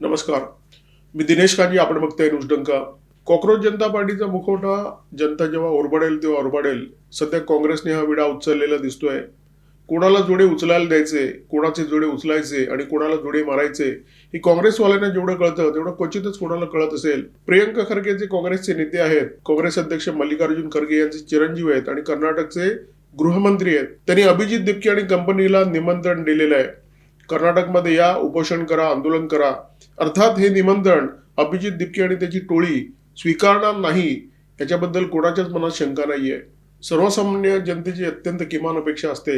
नमस्कार. मी दिनेश कांजी. आपण बघताय न्यूजडंका. कॉक्रोच जनता पार्टीचा मुखवटा जनता जेव्हा ओरबडेल तेव्हा ओरबडेल. सध्या काँग्रेसने हा विडा उचललेला दिसतोय. कोणाला जोडे उचलायला द्यायचे, कोणाचे जोडे उचलायचे आणि कोणाला जोडे मारायचे हे काँग्रेसवाल्यांना जेवढं कळतं तेवढं क्वचितच कोणाला कळत असेल. प्रियंका खरगे जे काँग्रेसचे नेते आहेत, काँग्रेस अध्यक्ष मल्लिकार्जुन खरगे यांचे चिरंजीव आहेत आणि कर्नाटकचे गृहमंत्री आहेत. त्यांनी अभिजित दिपके आणि कंपनीला निमंत्रण दिलेलं आहे. कर्नाटकमध्ये या, उपोषण करा, आंदोलन करा. अर्थात हे निमंत्रण अभिजित दिपके आणि त्याची टोळी स्वीकारणार नाही याच्याबद्दल कोणाच्याच मनात शंका नाहीये. सर्वसामान्य जनतेची अत्यंत किमान अपेक्षा असते,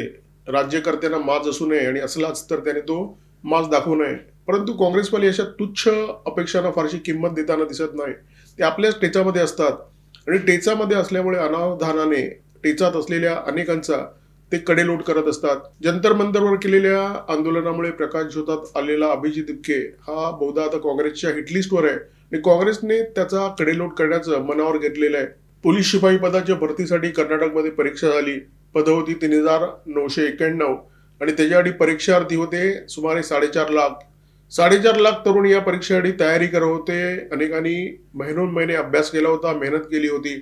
राज्यकर्त्यांना माज असू नये आणि असलाच तर त्याने तो माज दाखवू नये. परंतु काँग्रेसवाले अशा तुच्छ अपेक्षांना फारशी किंमत देताना दिसत नाही. ते आपल्याच टेचामध्ये असतात आणि टेचामध्ये असल्यामुळे अनावधानाने टेचात असलेल्या अनेकांचा ते कडेलोट करत असतात. जंतर मंतरवर केलेल्या आंदोलनामुळे प्रकाश झोतात आलेला अभिजित दिपके हा बहुधा आता काँग्रेसच्या हिटलिस्टवर आहे आणि काँग्रेसने त्याचा कडेलोट करण्याचं मनावर घेतलेलं आहे. पोलीस शिपाई पदाच्या भरतीसाठी कर्नाटकमध्ये परीक्षा झाली. पद होती 3,991 आणि त्याच्यासाठी परीक्षार्थी होते सुमारे 4.5 लाख. 4.5 लाख तरुण या परीक्षेसाठी तयारी करत होते. अनेकांनी महिने अभ्यास केला होता, मेहनत केली होती.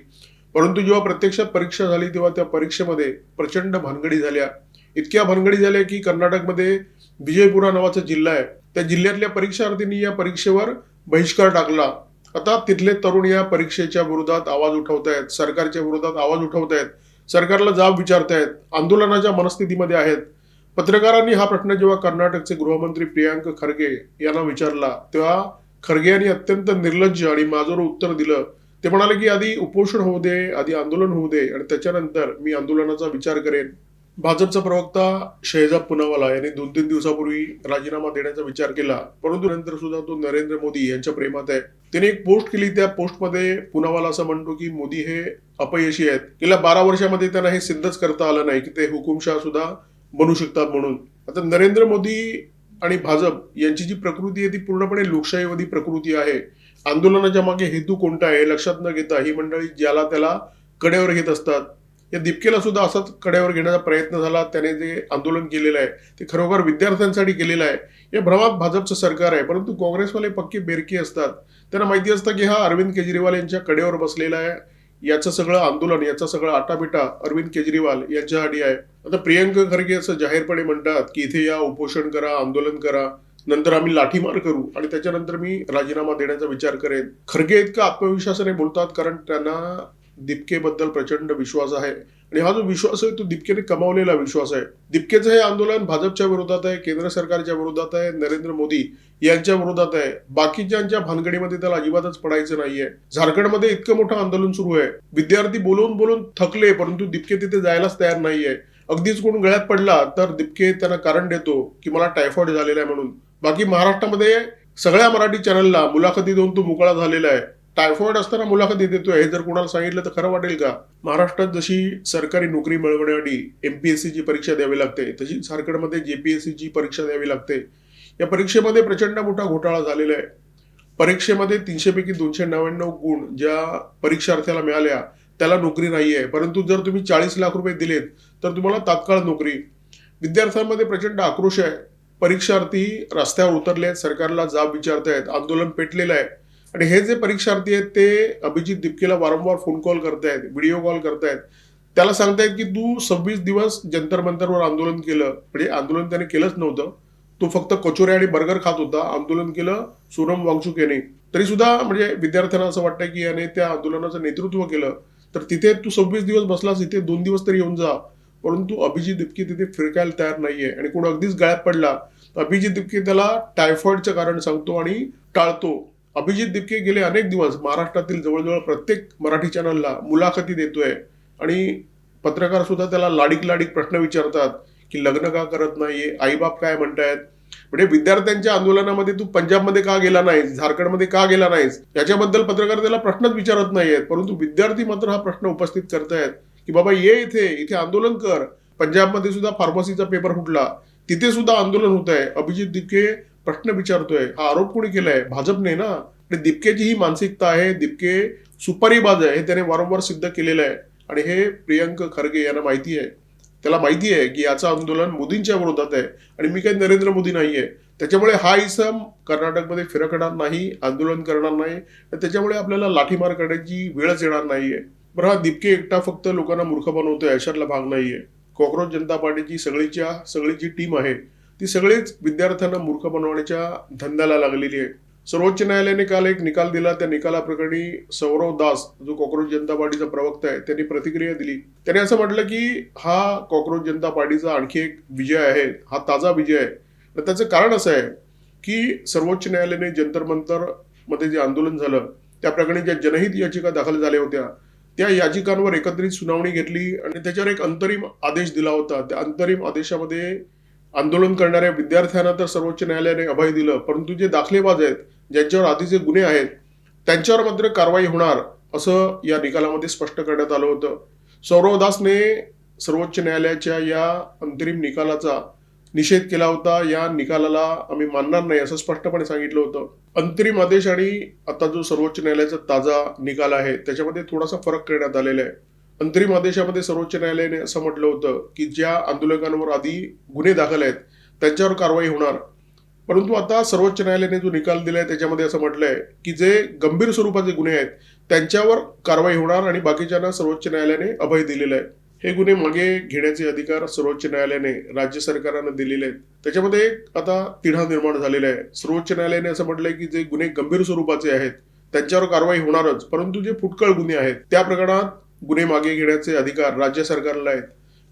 परंतु जेव्हा प्रत्यक्षात परीक्षा झाली तेव्हा त्या परीक्षेमध्ये प्रचंड भानगडी झाल्या. इतक्या भानगडी झाल्या की कर्नाटकमध्ये विजयपुरा नावाचा जिल्हा आहे, त्या जिल्ह्यातल्या परीक्षार्थींनी या परीक्षेवर बहिष्कार टाकला. आता तिथले तरुण या परीक्षेच्या विरोधात आवाज उठवतायत, सरकारच्या विरोधात आवाज उठवतायत, सरकारला जाब विचारतायत, आंदोलनाच्या मनस्थितीमध्ये आहेत. पत्रकारांनी हा प्रश्न जेव्हा कर्नाटकचे गृहमंत्री प्रियांक खरगे यांना विचारला तेव्हा खरगे यांनी अत्यंत निर्लज्ज आणि माजोरं उत्तर दिलं. ते म्हणाले की आधी उपोषण होऊ दे, आधी आंदोलन होऊ दे आणि त्याच्यानंतर मी आंदोलनाचा विचार करेन. भाजपचा प्रवक्ता शहजाद पुनावाला यांनी 2-3 दिवसापूर्वी राजीनामा देण्याचा विचार केला, परंतु नंतर सुद्धा तो नरेंद्र मोदी यांच्या प्रेमात आहे. त्याने एक पोस्ट केली. त्या पोस्टमध्ये पुनावाला असं म्हणतो की मोदी हे अपयशी आहेत. गेल्या 12 वर्षामध्ये त्यांना हे सिद्धच करता आलं नाही की ते हुकुमशाह सुद्धा बनू शकतात म्हणून. आता नरेंद्र मोदी आणि भाजप यांची जी प्रकृती आहे ती पूर्णपणे लोकशाहीवादी प्रकृती आहे. आंदोलनाच्या मागे हेतू कोणता आहे हे लक्षात न घेता ही मंडळी ज्याला त्याला कड्यावर घेत असतात. या दिपकेला सुद्धा असाच कड्यावर घेण्याचा प्रयत्न झाला. त्याने जे आंदोलन केलेलं आहे ते खरोखर विद्यार्थ्यांसाठी केलेलं आहे. या भ्रमात भाजपचं सरकार आहे, परंतु काँग्रेसवाले पक्के बेरकी असतात. त्यांना माहिती असतं की हा अरविंद केजरीवाल यांच्या कड्यावर बसलेला आहे. याचं सगळं आंदोलन, याचा सगळा आटापिटा अरविंद केजरीवाल यांच्यासाठी आहे. आता प्रियंका खरगे असं जाहीरपणे म्हणतात की इथे या, उपोषण करा, आंदोलन करा, नंतर आम्ही लाठीमार करू आणि त्याच्यानंतर मी राजीनामा देण्याचा विचार करेन. खरगे इतका आत्मविश्वासाने बोलतात कारण त्यांना दिपकेबद्दल प्रचंड विश्वास आहे आणि हा जो विश्वास आहे तो दिपकेने कमावलेला विश्वास आहे. दिपकेचं हे आंदोलन भाजपच्या विरोधात आहे, केंद्र सरकारच्या विरोधात आहे, नरेंद्र मोदी यांच्या विरोधात आहे. बाकीच्यांच्या भानगडीमध्ये त्याला अजिबातच पडायचं नाहीये. झारखंडमध्ये इतकं मोठं आंदोलन सुरू आहे, विद्यार्थी बोलून बोलून थकले, परंतु दिपके तिथे जायलाच तयार नाहीये. अगदीच कोण गळ्यात पडला तर दिपके त्यांना कारण देतो की मला टायफॉइड झालेला आहे म्हणून. बाकी महाराष्ट्रामध्ये सगळ्या मराठी चॅनलला मुलाखती देऊन तो मोकळा झालेला आहे. टायफॉइड असताना मुलाखती देतोय हे जर कोणाला सांगितलं तर खरं वाटेल का? महाराष्ट्रात जशी सरकारी नोकरी मिळवण्यासाठी MPSC ची परीक्षा द्यावी लागते, तशी झारखंडमध्ये JPSC ची परीक्षा द्यावी लागते. या परीक्षेमध्ये प्रचंड मोठा घोटाळा झालेला आहे. परीक्षेमध्ये 300 पैकी 299 गुण ज्या परीक्षार्थ्याला मिळाल्या त्याला नोकरी नाहीये, परंतु जर तुम्ही 40 लाख रुपये दिलेत तर तुम्हाला तात्काळ नोकरी. विद्यार्थ्यांमध्ये प्रचंड आक्रोश आहे. परीक्षार्थी रस्त्यावर उतरले आहेत, सरकारला जाब विचारतायत, आंदोलन पेटलेलं आहे आणि हे जे परीक्षार्थी आहेत ते अभिजित दिपकेला वारंवार फोन कॉल करतायत, व्हिडिओ कॉल करतायत. त्याला सांगतायत की तू 26 दिवस जंतर मंतरवर आंदोलन केलं. म्हणजे आंदोलन त्याने केलंच नव्हतं, तो फक्त कचोऱ्या आणि बर्गर खात होता. आंदोलन केलं सोनम वांगचुक याने. तरी सुद्धा म्हणजे विद्यार्थ्यांना असं वाटतं की याने त्या आंदोलनाचं नेतृत्व केलं. तर तिथे तू 26 दिवस बसलास, इथे 2 दिवस तरी येऊन जा. परंतु अभिजित दिपके तिथे फिरकायला तयार नाहीये आणि कोण अगदीच गळ्यात पडला तर अभिजित दिपके त्याला टायफॉइडचं कारण सांगतो आणि टाळतो. अभिजित दिपके गेले अनेक दिवस महाराष्ट्रातील जवळजवळ प्रत्येक मराठी चॅनलला मुलाखती देतोय आणि पत्रकार सुद्धा त्याला लाडीक प्रश्न विचारतात की लग्न का करत नाहीये, आईबाप काय म्हणतायत. म्हणजे विद्यार्थ्यांच्या आंदोलनामध्ये तू पंजाबमध्ये का गेला नाहीस, झारखंडमध्ये का गेला नाहीस याच्याबद्दल पत्रकार त्याला प्रश्नच विचारत नाहीयेत. परंतु विद्यार्थी मात्र हा प्रश्न उपस्थित करतायत की बाबा ये इथे आंदोलन कर. पंजाबमध्ये सुद्धा फार्मसीचा पेपर फुटला, तिथे सुद्धा आंदोलन होत आहे. अभिजित दिपके प्रश्न विचारतोय. हा आरोप कोणी केलाय? भाजपने ना. दिपकेची ही मानसिकता आहे. दिपके सुपारीबाज आहे हे त्याने वारंवार सिद्ध केलेलं आहे आणि हे प्रियंका खरगे यांना माहिती आहे. त्याला माहिती आहे की याचं आंदोलन मोदींच्या विरोधात आहे आणि मी काही नरेंद्र मोदी नाहीये. त्याच्यामुळे हा इसम कर्नाटकमध्ये फिरकणार नाही, आंदोलन करणार नाही. त्याच्यामुळे आपल्याला लाठीमार करण्याची वेळच येणार नाहीये. बरं, हा दिपके एकटा फक्त लोकांना मूर्ख बनवतोय अशातला भाग नाहीये. कॉक्रोच जनता पार्टीची सगळी जी टीम आहे ती सगळीच विद्यार्थ्यांना मूर्ख बनवण्याच्या धंद्याला लागलेली आहे. सर्वोच्च न्यायालयाने काल एक निकाल दिला. त्या निकालाप्रकरणी सौरव दास जो कॉक्रोच जनता पार्टीचा प्रवक्ता आहे त्यांनी प्रतिक्रिया दिली. त्याने असं म्हटलं की हा कॉक्रोच जनता पार्टीचा आणखी एक विजय आहे, हा ताजा विजय आहे. तर त्याचं कारण असं आहे की सर्वोच्च न्यायालयाने जंतर मंतर मध्ये जे आंदोलन झालं त्या प्रकरणी ज्या जनहित याचिका दाखल झाल्या होत्या त्या याचिकांवर एकत्रित सुनावणी घेतली आणि त्याच्यावर एक अंतरिम आदेश दिला होता. त्या अंतरिम आदेशामध्ये आंदोलन करणाऱ्या विद्यार्थ्यांना तर सर्वोच्च न्यायालयाने अभय दिलं, परंतु जे दाखलेबाज आहेत, ज्यांच्यावर आधीचे गुन्हे आहेत, त्यांच्यावर मात्र कारवाई होणार असं या निकालामध्ये स्पष्ट करण्यात आलं होतं. सौरव दासने सर्वोच्च न्यायालयाच्या या अंतरिम निकालाचा निषेध केला होता. या निकालाला आम्ही मानणार नाही असं स्पष्टपणे सांगितलं होतं. अंतरिम आदेश आणि आता जो सर्वोच्च न्यायालयाचा ताजा निकाल आहे त्याच्यामध्ये थोडासा फरक करण्यात आलेला आहे. अंतरिम आदेशामध्ये सर्वोच्च न्यायालयाने असं म्हटलं होतं की ज्या आंदोलकांवर आधी गुन्हे दाखल आहेत त्यांच्यावर कारवाई होणार, परंतु आता सर्वोच्च न्यायालयाने जो निकाल दिलाय त्याच्यामध्ये असं म्हटलंय की जे गंभीर स्वरूपाचे गुन्हे आहेत त्यांच्यावर कारवाई होणार आणि बाकीच्यांना सर्वोच्च न्यायालयाने अभय दिलेलं आहे. हे गुन्हे मागे घेण्याचे अधिकार सर्वोच्च न्यायालयाने राज्य सरकारांना दिलेले आहेत. त्याच्यामध्ये आता तिढा निर्माण झालेला आहे. सर्वोच्च न्यायालयाने असं म्हटलंय की जे गुन्हे गंभीर स्वरूपाचे आहेत त्यांच्यावर कारवाई होणारच, परंतु जे फुटकळ गुन्हे आहेत त्या प्रकरणात गुन्हे मागे घेण्याचे अधिकार राज्य सरकारला आहेत.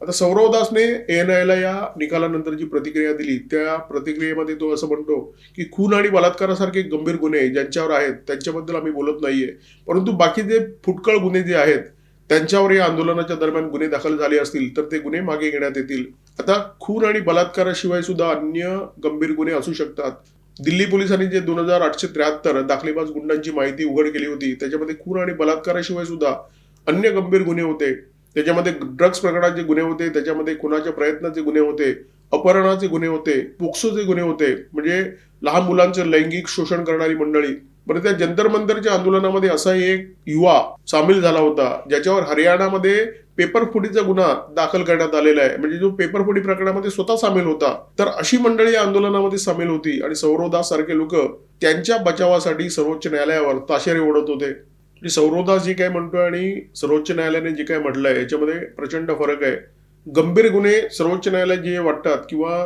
आता सौरव दासने ANIला या निकालानंतर जी प्रतिक्रिया दिली त्या प्रतिक्रियेमध्ये तो असं म्हणतो की खून आणि बलात्कारासारखे गंभीर गुन्हे ज्यांच्यावर आहेत त्यांच्याबद्दल आम्ही बोलत नाहीये, परंतु बाकी जे फुटकळ गुन्हे जे आहेत त्यांच्यावर या आंदोलनाच्या दरम्यान गुन्हे दाखल झाले असतील तर ते गुन्हे मागे घेण्यात येतील. आता खून आणि बलात्काराशिवाय सुद्धा अन्य गंभीर गुन्हे असू शकतात. दिल्ली पोलिसांनी जे 2873 दाखलेबाज गुंडांची माहिती उघड केली होती त्याच्यामध्ये खून आणि बलात्काराशिवाय सुद्धा अन्य गंभीर गुन्हे होते. त्याच्यामध्ये ड्रग्ज प्रकरणाचे गुन्हे होते, त्याच्यामध्ये खुनाच्या प्रयत्नाचे गुन्हे होते, अपहरणाचे गुन्हे होते, पोक्सोचे गुन्हे होते, म्हणजे लहान मुलांचे लैंगिक शोषण करणारी मंडळी. बरं, त्या जंतर मंतरच्या आंदोलनामध्ये असा एक युवा सामील झाला होता ज्याच्यावर हरियाणामध्ये पेपरफुटीचा गुन्हा दाखल करण्यात आलेला आहे, म्हणजे जो पेपरफुटी प्रकरणामध्ये स्वतः सामील होता. तर अशी मंडळी या आंदोलनामध्ये सामील होती आणि सौरव दास सारखे लोक त्यांच्या बचावासाठी सर्वोच्च न्यायालयावर ताशेरे ओढत होते. सौरव दास जे काय म्हणतोय आणि सर्वोच्च न्यायालयाने जे काय म्हटलंय याच्यामध्ये प्रचंड फरक आहे. गंभीर गुन्हे सर्वोच्च न्यायालयात जे वाटतात किंवा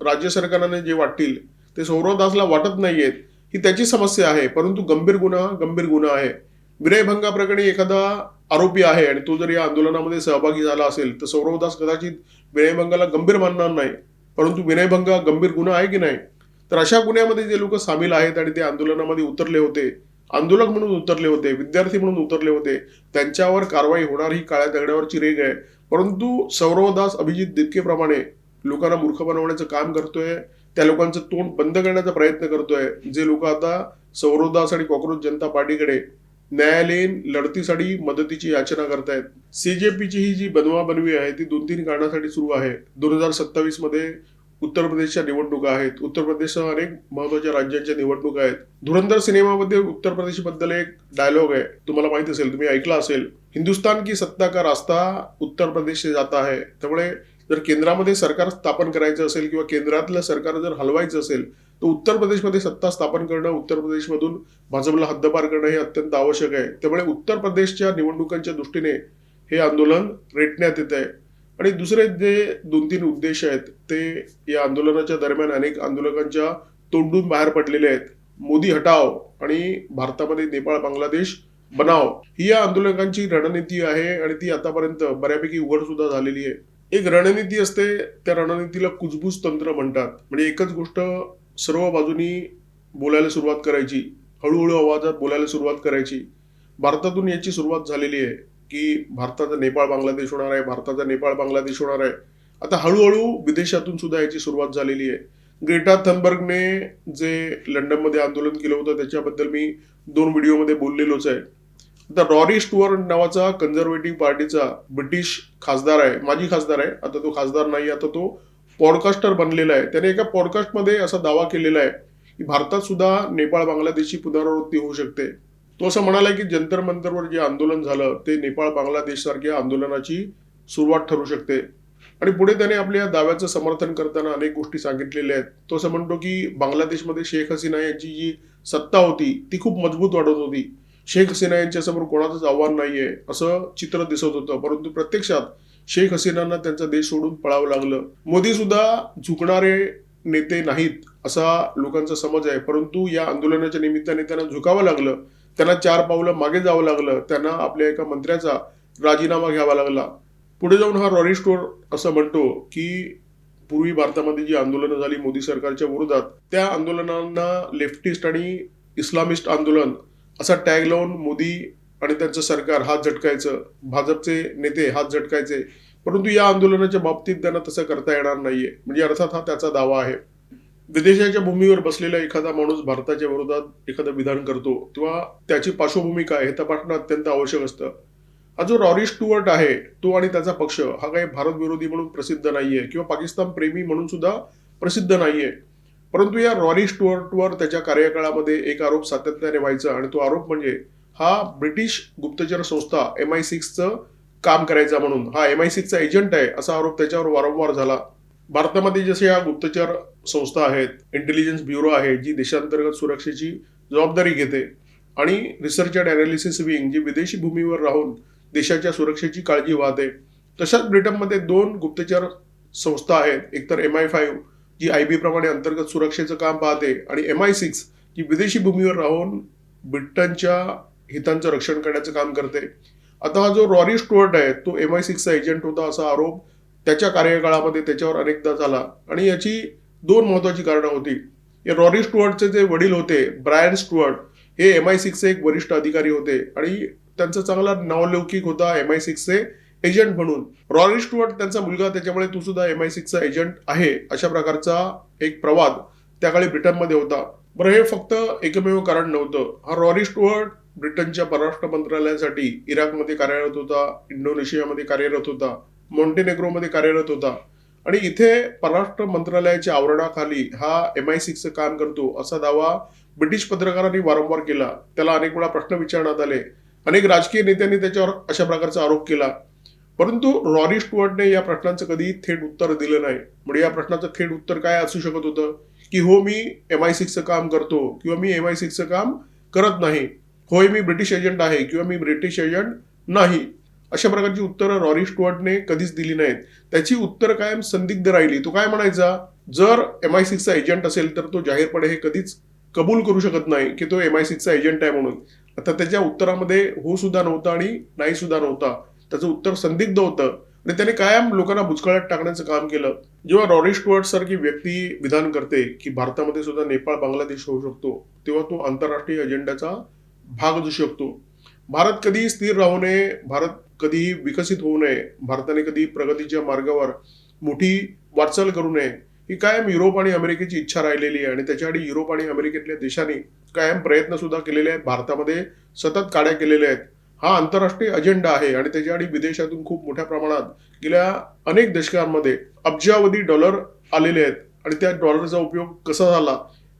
राज्य सरकारने जे वाटतील ते सौरव दासला वाटत नाहीयेत, ही त्याची समस्या आहे, परंतु गंभीर गुन्हा आहे. विनयभंगाप्रकरणी एखादा आरोपी आहे आणि तो जर या आंदोलनामध्ये सहभागी झाला असेल तर सौरव दास कदाचित विनयभंगाला गंभीर मानणार नाही, परंतु विनयभंग गंभीर गुन्हा आहे की नाही. तर अशा गुन्ह्यामध्ये जे लोक सामील आहेत आणि ते आंदोलनामध्ये उतरले होते, आंदोलक म्हणून उतरले होते, विद्यार्थी म्हणून उतरले होते, त्यांच्यावर कारवाई होणार ही काळ्या दगडावरची रेघ आहे. परंतु सौरव दास अभिजित दिपकेप्रमाणे लोकांना मूर्ख बनवण्याचं काम करतोय, त्या लोकांचं तोंड बंद करण्याचा प्रयत्न करतोय. जे लोक आता सौरव दास आणि कॉक्रोच जनता पार्टीकडे न्यायालयीन लढतीसाठी मदतीची याचना करतायत. CJPची ही जी बनवाबनवी आहे ती 2-3 कारणासाठी सुरू आहे. 2027 मध्ये उत्तर प्रदेशच्या निवडणुका आहेत. उत्तर प्रदेशसह अनेक महत्वाच्या राज्यांच्या निवडणुका आहेत. धुरंधर सिनेमामध्ये उत्तर प्रदेश बद्दल एक डायलॉग आहे, तुम्हाला माहित असेल, तुम्ही ऐकला असेल, हिंदुस्तान की सत्ता का रास्ता उत्तर प्रदेश से जाता है. त्यामुळे जर केंद्रामध्ये सरकार स्थापन करायचं असेल किंवा केंद्रातलं सरकार जर हलवायचं असेल तर उत्तर प्रदेशमध्ये सत्ता स्थापन करणं, उत्तर प्रदेशमधून भाजपला हद्दपार करणं हे अत्यंत आवश्यक आहे. त्यामुळे उत्तर प्रदेशच्या निवडणुकांच्या दृष्टीने हे आंदोलन रेटण्यात येत आहे. आणि दुसरे जे 2-3 उद्देश आहेत ते या आंदोलनाच्या दरम्यान अनेक आंदोलकांच्या तोंडून बाहेर पडलेले आहेत. मोदी हटाव आणि भारतामध्ये नेपाळ बांगलादेश बनाव ही या आंदोलकांची रणनीती आहे आणि ती आतापर्यंत बऱ्यापैकी उघड सुद्धा झालेली आहे. एक रणनीती असते, त्या रणनीतीला कुजबूज तंत्र म्हणतात. म्हणजे एकच गोष्ट सर्व बाजूनी बोलायला सुरुवात करायची, हळूहळू आवाजात बोलायला सुरुवात करायची. भारतातून याची सुरुवात झालेली आहे की भारताचा नेपाळ बांगलादेश होणार आहे, भारताचा नेपाळ बांगलादेश होणार आहे. आता हळूहळू विदेशातून सुद्धा याची सुरुवात झालेली आहे. ग्रेटा थनबर्गने जे लंडनमध्ये आंदोलन केलं होतं त्याच्याबद्दल मी 2 व्हिडिओमध्ये बोललेलोच आहे. आता रॉरी स्टुअर्ट नावाचा कन्झर्वेटिव्ह पार्टीचा ब्रिटिश खासदार आहे, माजी खासदार आहे, आता तो खासदार नाही, आता तो पॉडकास्टर बनलेला आहे. त्याने एका पॉडकास्टमध्ये असा दावा केलेला आहे की भारतात सुद्धा नेपाळ बांगलादेशची पुनरावृत्ती होऊ शकते. तो असं म्हणाला की जंतर मंतरवर जे आंदोलन झालं ते नेपाळ बांगलादेश सारख्या आंदोलनाची सुरुवात ठरू शकते. आणि पुढे त्याने आपल्या दाव्याचं समर्थन करताना अनेक गोष्टी सांगितलेल्या आहेत. तो असं म्हणतो की बांगलादेशमध्ये शेख हसीना यांची जी सत्ता होती ती खूप मजबूत वाटत होती. शेख हसीना यांच्यासमोर कोणाचंच आव्हान नाहीये असं चित्र दिसत होतं. परंतु प्रत्यक्षात शेख हसीनांना त्यांचा देश सोडून पळावं लागलं. मोदी सुद्धा झुकणारे नेते नाहीत असा लोकांचा समज आहे. परंतु या आंदोलनाच्या निमित्ताने त्यांना झुकावं लागलं. त्यांना 4 पावलं मागे जावं लागलं. त्यांना आपल्या एका मंत्र्याचा राजीनामा घ्यावा लागला. पुढे जाऊन हा रॉरी स्टोर असं म्हणतो की पूर्वी भारतामध्ये जी आंदोलनं झाली मोदी सरकारच्या विरोधात त्या आंदोलनांना लेफ्टिस्ट आणि इस्लामिस्ट आंदोलन असा टॅग लावून मोदी आणि त्यांचं सरकार हात झटकायचं, भाजपचे नेते हात झटकायचे. परंतु या आंदोलनाच्या बाबतीत त्यांना तसं करता येणार नाहीये. म्हणजे अर्थात हा त्याचा दावा आहे. विदेशाच्या भूमीवर बसलेला एखादा माणूस भारताच्या विरोधात एखादं विधान करतो तेव्हा त्याची पार्श्वभूमी काय हे तपासणं अत्यंत आवश्यक असतं. हा जो रॉरी स्टुअर्ट आहे तो आणि त्याचा पक्ष हा काही भारत विरोधी म्हणून प्रसिद्ध नाहीये किंवा पाकिस्तान प्रेमी म्हणून सुद्धा प्रसिद्ध नाहीये. परंतु या रॉरी स्टुअर्टवर त्याच्या कार्यकाळामध्ये एक आरोप सातत्याने व्हायचा आणि तो आरोप म्हणजे हा ब्रिटिश गुप्तचर संस्था MI6चं काम करायचा म्हणून. हा MI6चा एजंट आहे असा आरोप त्याच्यावर वारंवार झाला. भारतामध्ये जसे या गुप्तचर संस्था आहेत, इंटेलिजन्स ब्युरो आहे जी देशांतर्गत सुरक्षेची जबाबदारी घेते आणि रिसर्च अँड अनालिसिस विंग जी विदेशी भूमीवर राहून देशाच्या सुरक्षेची काळजी वाहते, तशाच ब्रिटनमध्ये 2 गुप्तचर संस्था आहेत. एकतर MI5 जी IB प्रमाणे अंतर्गत सुरक्षेचं काम पाहते आणि MI6 जी विदेशी भूमीवर राहून ब्रिटनच्या हितांचं रक्षण करण्याचं काम करते. आता हा जो रॉरी स्टुअर्ट आहे तो MI6चा एजंट होता असा आरोप त्याच्या कार्यकाळामध्ये त्याच्यावर अनेकदा झाला आणि याची 2 महत्वाची कारणं होती. या रॉरी स्टुअर्टचे जे वडील होते ब्रायन स्टुअर्ट हे MI6चे एक वरिष्ठ अधिकारी होते आणि त्यांचा चांगला नावलौकिक होता MI6चे एजंट म्हणून. रॉरी स्टुअर्ट त्यांचा मुलगा, त्याच्यामुळे तो सुद्धा MI6चा एजंट आहे अशा प्रकारचा एक प्रवाद त्या काळी ब्रिटनमध्ये होता. बरं, हे फक्त एकमेव कारण नव्हतं. हा रॉरी स्टुअर्ट ब्रिटनच्या परराष्ट्र मंत्रालयासाठी इराकमध्ये कार्यरत होता, इंडोनेशियामध्ये कार्यरत होता, मॉन्टेनेग्रोमध्ये कार्यरत होता आणि इथे परराष्ट्र मंत्रालयाच्या आवरणाखाली हा MI6चं काम करतो असा दावा ब्रिटिश पत्रकारांनी वारंवार केला. त्याला अनेक वेळा प्रश्न विचारण्यात आले. अनेक राजकीय नेत्यांनी त्याच्यावर अशा प्रकारचा आरोप केला. परंतु रॉरी स्टुअर्टने या प्रश्नांचं कधी थेट उत्तर दिलं नाही. म्हणजे या प्रश्नाचं थेट उत्तर काय असू शकत होतं की हो मी MI6चं काम करतो किंवा मी MI6चं काम करत नाही, होय मी ब्रिटिश एजंट आहे किंवा मी ब्रिटिश एजंट नाही. अशा प्रकारची उत्तरं रॉरी स्टुअर्टने कधीच दिली नाहीत. त्याची उत्तर कायम संदिग्ध राहिली. तो काय म्हणायचा, जर MI6चा एजंट असेल तर तो जाहीरपणे हे कधीच कबूल करू शकत नाही की तो MI6चा एजंट आहे म्हणून. आता त्याच्या उत्तरामध्ये हो सुद्धा नव्हता आणि नाही सुद्धा नव्हता. त्याचं उत्तर संदिग्ध होतं आणि त्याने कायम लोकांना बुचकळ्यात टाकण्याचं काम केलं. जेव्हा रॉरी स्टुअर्ट सारखी व्यक्ती विधान करते की भारतामध्ये सुद्धा नेपाळ बांगलादेश होऊ शकतो, तेव्हा तो आंतरराष्ट्रीय अजेंड्याचा भाग असू शकतो. भारत कधी स्थिर राहू नये, भारत कधीही विकसित होऊ नये, भारताने कधी प्रगतीच्या मार्गावर मोठी वाटचाल करू नये ही कायम युरोप आणि अमेरिकेची इच्छा राहिलेली आहे आणि त्याच्यासाठी युरोप आणि अमेरिकेतल्या देशांनी कायम प्रयत्न सुद्धा केलेले आहेत. भारतामध्ये सतत काड्या केलेल्या आहेत. हा आंतरराष्ट्रीय अजेंडा आहे आणि त्याच्यासाठी विदेशातून खूप मोठ्या प्रमाणात गेल्या अनेक दशकांमध्ये अब्जावधी डॉलर आलेले आहेत आणि त्या डॉलरचा उपयोग कसा झाला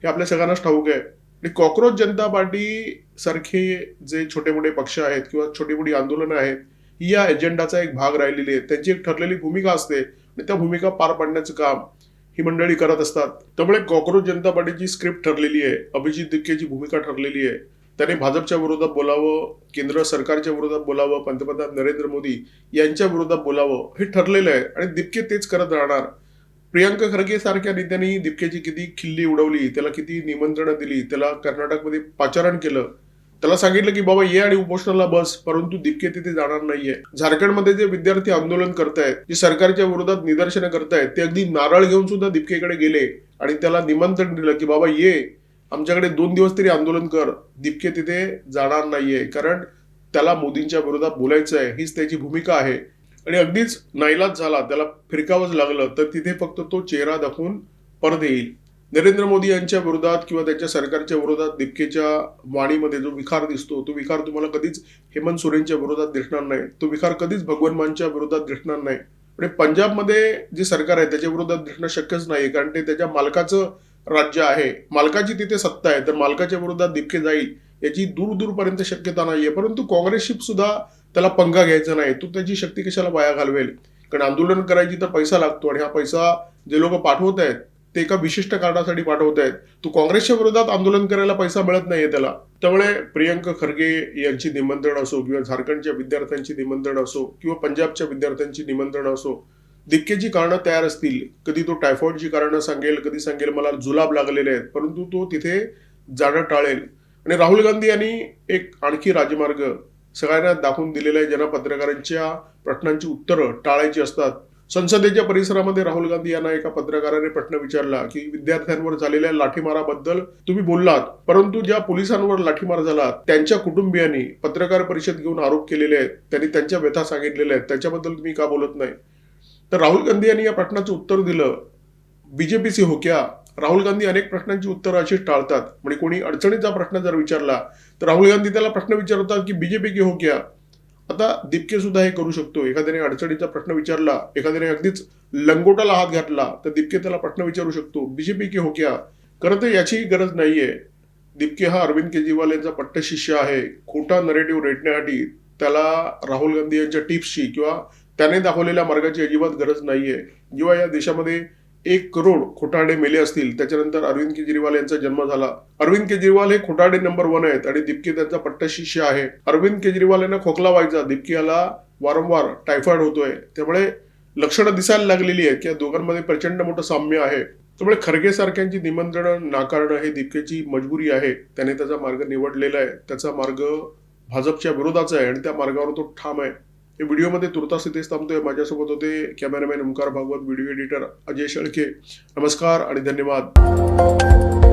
हे आपल्या सगळ्यांनाच ठाऊक आहे. आणि कॉक्रोच जनता पार्टी सारखे जे छोटे मोठे पक्ष आहेत किंवा छोटी मोठी आंदोलनं आहेत ही या एजेंडाचा एक भाग राहिलेली आहे. त्यांची एक ठरलेली भूमिका असते आणि त्या भूमिका पार पाडण्याचं काम ही मंडळी करत असतात. त्यामुळे कॉक्रोच जनता पार्टीची स्क्रिप्ट ठरलेली आहे, अभिजित दिपकेची भूमिका ठरलेली आहे. त्याने भाजपच्या विरोधात बोलावं, केंद्र सरकारच्या विरोधात बोलावं, पंतप्रधान नरेंद्र मोदी यांच्या विरोधात बोलावं हे ठरलेलं आहे आणि दिपके तेच करत राहणार. प्रियांका खरगे सारख्या नेत्यांनी दिपकेची किती खिल्ली उडवली, त्याला किती निमंत्रणं दिली, त्याला कर्नाटकमध्ये पाचारण केलं, त्याला सांगितलं की बाबा ये आणि उपोषणाला बस, परंतु दिपके तिथे जाणार नाहीये. झारखंडमध्ये जे विद्यार्थी आंदोलन करतायत, जे सरकारच्या विरोधात निदर्शनं करतायत, ते अगदी नारळ घेऊन सुद्धा दिपकेकडे गेले आणि त्याला निमंत्रण दिलं की बाबा ये आमच्याकडे 2 दिवस तरी आंदोलन कर. दिपके तिथे जाणार नाहीये कारण त्याला मोदींच्या विरोधात बोलायचं आहे, हीच त्याची भूमिका आहे. आणि अगदीच नाईलाज झाला, त्याला फिरकावंच लागलं तर तिथे फक्त तो चेहरा दाखवून परत येईल. नरेंद्र मोदी यांच्या विरोधात किंवा त्यांच्या सरकारच्या विरोधात दिपकेच्या वाणीमध्ये जो विखार दिसतो तो विखार तुम्हाला कधीच हेमंत सोरेनच्या विरोधात दिसणार नाही, तो विखार कधीच भगवंत मानच्या विरोधात दिसणार नाही. आणि पंजाबमध्ये जे सरकार आहे त्याच्या विरोधात दिसणं शक्यच नाही कारण ते त्याच्या मालकाचं राज्य आहे, मालकाची तिथे सत्ता आहे, तर मालकाच्या विरोधात दिपके जाईल याची दूरपर्यंत शक्यता नाहीये. परंतु काँग्रेसशी सुद्धा त्याला पंगा घ्यायचा नाही, तो त्याची शक्ती कशाला वाया घालवेल कारण आंदोलन करायची तर पैसा लागतो आणि हा पैसा जे लोक पाठवत आहेत ते एका विशिष्ट कारणासाठी पाठवत आहेत. तो काँग्रेसच्या विरोधात आंदोलन करायला पैसा मिळत नाहीये त्याला. त्यामुळे प्रियंका खरगे यांची निमंत्रण असो किंवा झारखंडच्या विद्यार्थ्यांची निमंत्रण असो किंवा पंजाबच्या विद्यार्थ्यांची निमंत्रण असो, दिक्केची कारणं तयार असतील. कधी तो टायफॉइडची कारणं सांगेल, कधी सांगेल मला जुलाब लागलेले आहेत, परंतु तो तिथे जाणं टाळेल. आणि राहुल गांधी यांनी एक आणखी राजमार्ग सगळ्यांना दाखवून दिलेला आहे, ज्यांना पत्रकारांच्या प्रश्नांची उत्तरं टाळायची असतात. संसदेच्या परिसरामध्ये राहुल गांधी यांना एका पत्रकाराने प्रश्न विचारला की विद्यार्थ्यांवर झालेल्या लाठीमाराबद्दल तुम्ही बोललात, परंतु ज्या पोलिसांवर लाठीमार झाला त्यांच्या कुटुंबियांनी पत्रकार परिषद घेऊन आरोप केलेले आहेत, त्यांनी त्यांच्या व्यथा सांगितलेल्या आहेत, त्याच्याबद्दल तुम्ही का बोलत नाही? तर राहुल गांधी यांनी या प्रश्नाचं उत्तर दिलं, बीजेपी से हो क्या? राहुल गांधी अनेक प्रश्नांची उत्तरं अशीच टाळतात. म्हणजे कोणी अडचणीचा प्रश्न जर विचारला तर राहुल गांधी त्याला प्रश्न विचारतात की बीजेपी के हो क्या? आता दिपके सुद्धा हे करू शकतो. एखाद्याने अडचणीचा प्रश्न विचारला, एखाद्याने अगदीच लंगोटाला हात घातला तर दिपके त्याला प्रश्न विचारू शकतो, बीजेपी के हो क्या? खरं तर याची गरज नाहीये. दिपके हा अरविंद केजरीवाल यांचा पट्ट शिष्य आहे. खोटा नरेटिव्ह रेटण्यासाठी त्याला राहुल गांधी यांच्या टिप्सची किंवा त्याने दाखवलेल्या मार्गाची अजिबात गरज नाहीये. जेव्हा या देशामध्ये 1 करोड खोटारडे मेले असतील त्याच्यानंतर अरविंद केजरीवाल यांचा जन्म झाला. अरविंद केजरीवाल हे खोटारडे नंबर 1 आहेत आणि दिपके त्यांचा पट्ट शिष्य आहे. अरविंद केजरीवाल यांना खोकला व्हायचा, दिपके याला वारंवार टायफॉइड होतोय. त्यामुळे लक्षणं दिसायला लागलेली आहेत की या दोघांमध्ये प्रचंड मोठं साम्य आहे. त्यामुळे खरगे सारख्यांची निमंत्रणं नाकारणं हे दिपकेची मजबुरी आहे. त्याने त्याचा मार्ग निवडलेला आहे. त्याचा मार्ग भाजपच्या विरोधाचा आहे आणि त्या मार्गावर तो ठाम आहे. या व्हिडिओमध्ये तुर्तास इथेच थांबतोय. माझ्यासोबत होते cameraman Omkar Bhagwat, video editor Ajay Shelke. नमस्कार आणि धन्यवाद.